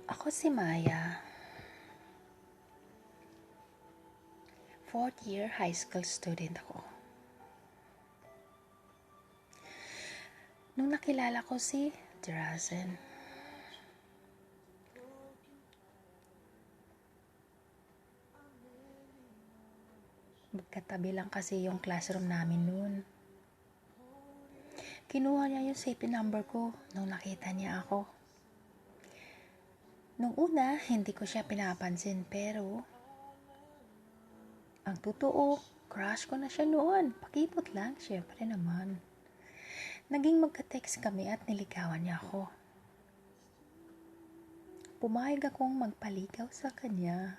Ako si Maya. 4th year high school student ako. Nung nakilala ko si Drazen, magkatabi lang kasi yung classroom namin noon. Kinuha niya yung safety number ko nung nakita niya ako. Nung una, hindi ko siya pinapansin pero ang totoo, crush ko na siya noon. Pakipot lang, syempre naman. Naging magka-text kami at niligawan niya ako. Pumayag akong magpaligaw sa kanya.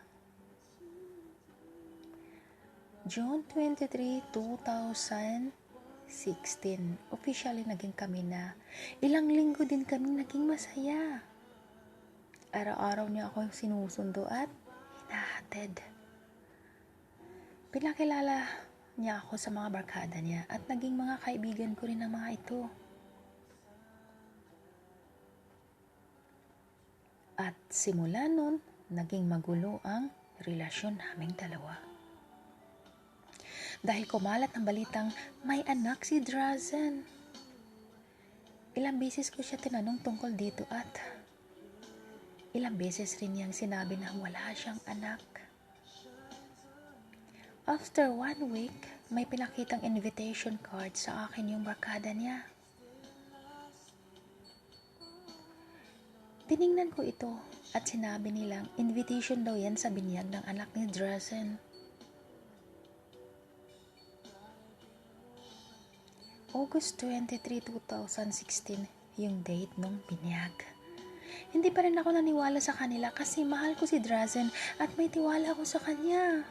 June 23, 2016, officially naging kami na. Ilang linggo din kami naging masaya. Araw-araw niya ako sinusundo at hinahatid. Pinakilala niya ako sa mga barkada niya at naging mga kaibigan ko rin ang mga ito. At simula nun, naging magulo ang relasyon naming dalawa. Dahil kumalat ang balitang may anak si Drazen. Ilang beses ko siya tinanong tungkol dito at ilang beses rin niyang sinabi na wala siyang anak. After 1 week, may pinakitang invitation card sa akin yung barkada niya. Tiningnan ko ito at sinabi nilang invitation daw yan sa binyag ng anak ni Drazen. August 23, 2016 yung date ng binyag. Hindi pa rin ako naniwala sa kanila kasi mahal ko si Drazen at may tiwala ako sa kanya.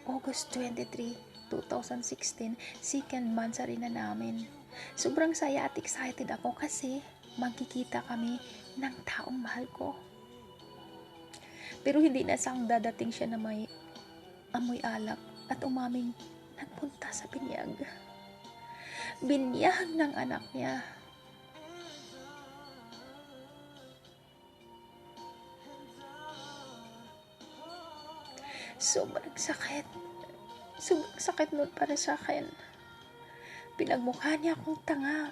August 23, 2016, second monthsary na namin. Sobrang saya at excited ako kasi magkikita kami ng taong mahal ko. Pero hindi nasang dadating siya na may amoy alak at umaming nagpunta sa binyag. Binyag ng anak niya. Sobrang sakit. Sobrang sakit nun para sa akin. Pinagmukha niya akong tanga.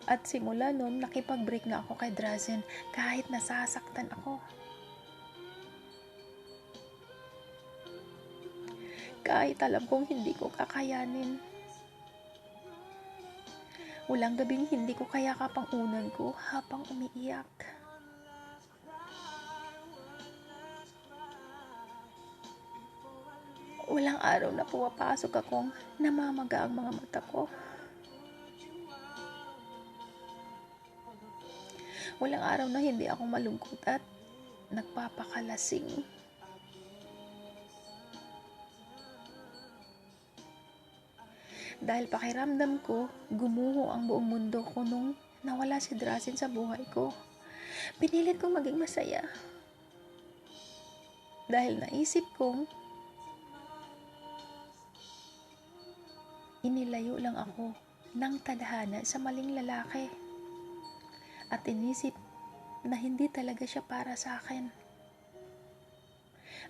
At simula nun, nakipag-break na ako kay Drazen kahit nasasaktan ako. Kahit alam kong hindi ko kakayanin. Walang gabing hindi ko kayakap ang unan ko habang umiiyak. Walang araw na pumapasok akong namamaga ang mga mata ko. Walang araw na hindi ako malungkot at nagpapakalasing. Dahil pakiramdam ko, gumuho ang buong mundo ko nung nawala si Drazen sa buhay ko. Pinilit kong maging masaya. Dahil naisip kong inilayo lang ako ng tadhana sa maling lalaki. At inisip na hindi talaga siya para sa akin.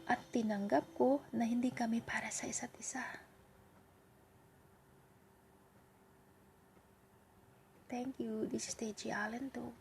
At tinanggap ko na hindi kami para sa isa't isa. Thank you. This is Teji Allen Dog.